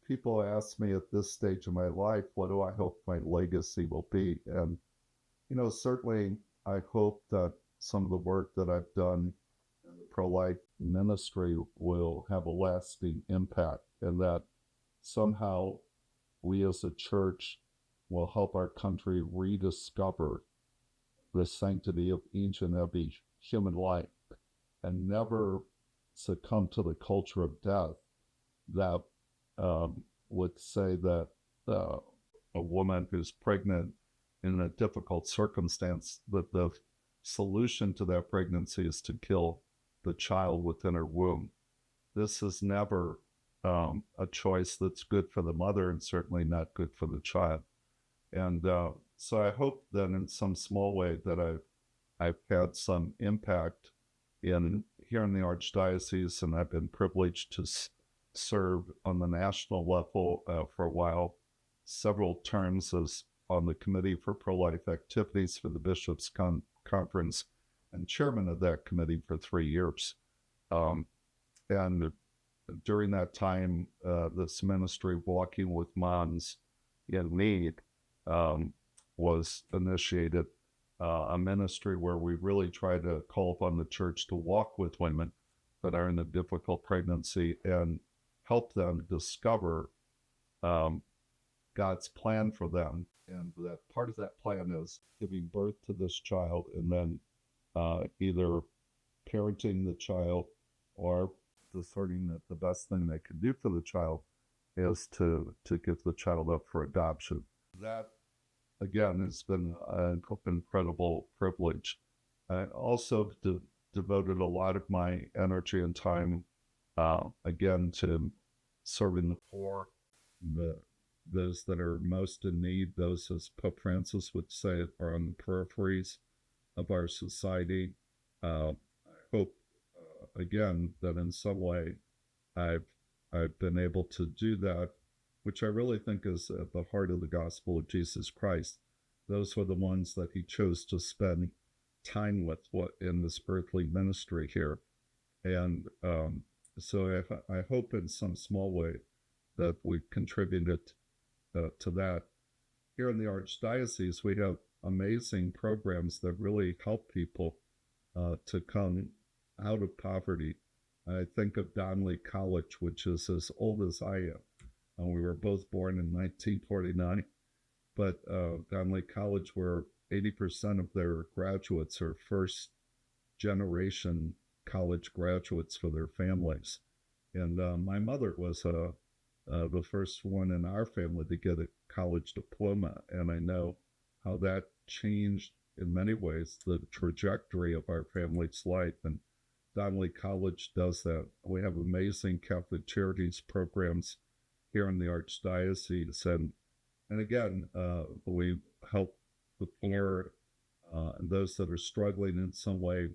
people ask me at this stage of my life, what do I hope my legacy will be? And, certainly I hope that some of the work that I've done in the pro-life ministry will have a lasting impact, and that somehow we as a church will help our country rediscover the sanctity of each and every human life and never succumb to the culture of death that would say that uh, a woman who's pregnant in a difficult circumstance, that the solution to that pregnancy is to kill the child within her womb. This is never a choice that's good for the mother and certainly not good for the child. And so I hope that in some small way that I've had some impact in here in the Archdiocese, and I've been privileged to serve on the national level for a while, several terms as on the Committee for Pro-Life Activities for the Bishops' Conference, and chairman of that committee for 3 years. And during that time, this ministry, Walking with Moms in Need, was initiated, a ministry where we really try to call upon the church to walk with women that are in a difficult pregnancy and help them discover God's plan for them. And that part of that plan is giving birth to this child and then either parenting the child or discerning that the best thing they can do for the child is to give the child up for adoption. That, again, has been an incredible privilege. I also devoted a lot of my energy and time, again, to serving the poor, those that are most in need, those, as Pope Francis would say, are on the peripheries of our society. I hope, again, that in some way I've been able to do that, which I really think is at the heart of the gospel of Jesus Christ. Those were the ones that he chose to spend time with in this earthly ministry here. And so I hope in some small way that we've contributed to that. Here in the Archdiocese, we have amazing programs that really help people to come out of poverty. I think of Donnelly College, which is as old as I am. We were both born in 1949, but Donnelly College, where 80% of their graduates are first generation college graduates for their families. And my mother was the first one in our family to get a college diploma, and I know how that changed in many ways the trajectory of our family's life. And Donnelly College does that. We have amazing Catholic Charities programs here in the Archdiocese, and again, we help the poor and those that are struggling in some way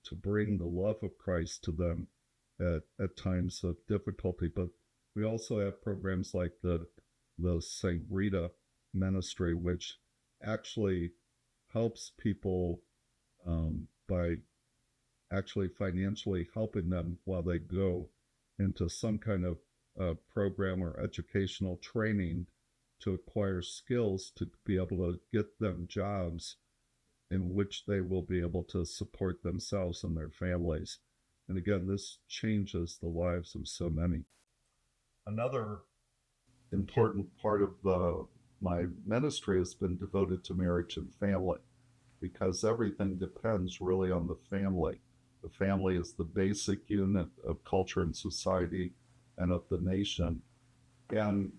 to bring the love of Christ to them at times of difficulty. But we also have programs like the St. Rita ministry, which actually helps people by actually financially helping them while they go into some kind of program or educational training to acquire skills to be able to get them jobs in which they will be able to support themselves and their families. And again, this changes the lives of so many. Another important part of my ministry has been devoted to marriage and family, because everything depends really on the family. The family is the basic unit of culture and society and of the nation. And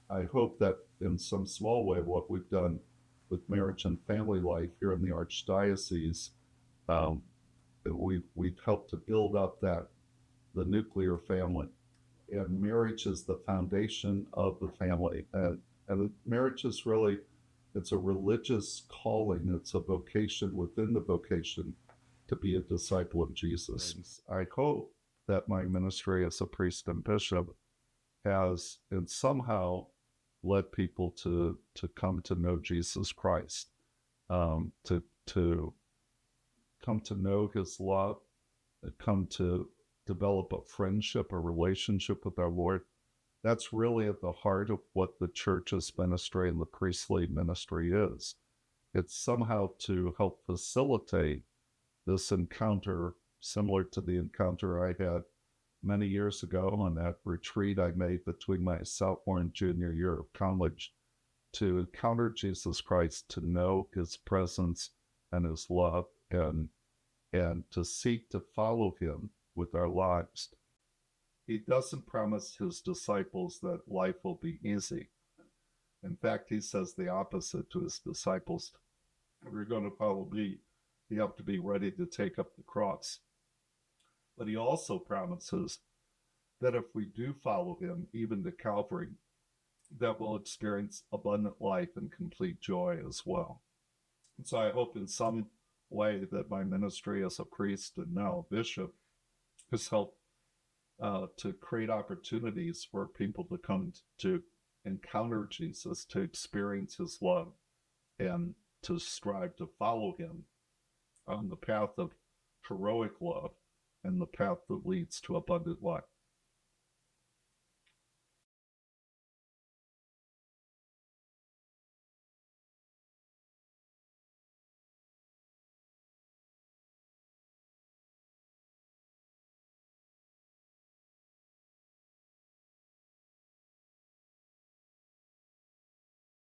I hope that in some small way, what we've done with marriage and family life here in the Archdiocese, we've helped to build up the nuclear family. And marriage is the foundation of the family. And marriage is really, it's a religious calling. It's a vocation within the vocation to be a disciple of Jesus. I hope that my ministry as a priest and bishop has and somehow led people to come to know Jesus Christ, to come to know his love, come to develop a friendship, a relationship with our Lord. that's really at the heart of what the church's ministry and the priestly ministry is. It's somehow to help facilitate this encounter, similar to the encounter I had many years ago on that retreat I made between my sophomore and junior year of college, to encounter Jesus Christ, to know his presence and his love, and to seek to follow him with our lives. He doesn't promise his disciples that life will be easy. In fact, he says the opposite to his disciples. If you're going to follow me, you have to be ready to take up the cross. But he also promises that if we do follow him, even to Calvary, that we'll experience abundant life and complete joy as well. And so I hope in some way that my ministry as a priest and now a bishop has helped to create opportunities for people to come to encounter Jesus, to experience his love, and to strive to follow him on the path of heroic love and the path that leads to abundant life.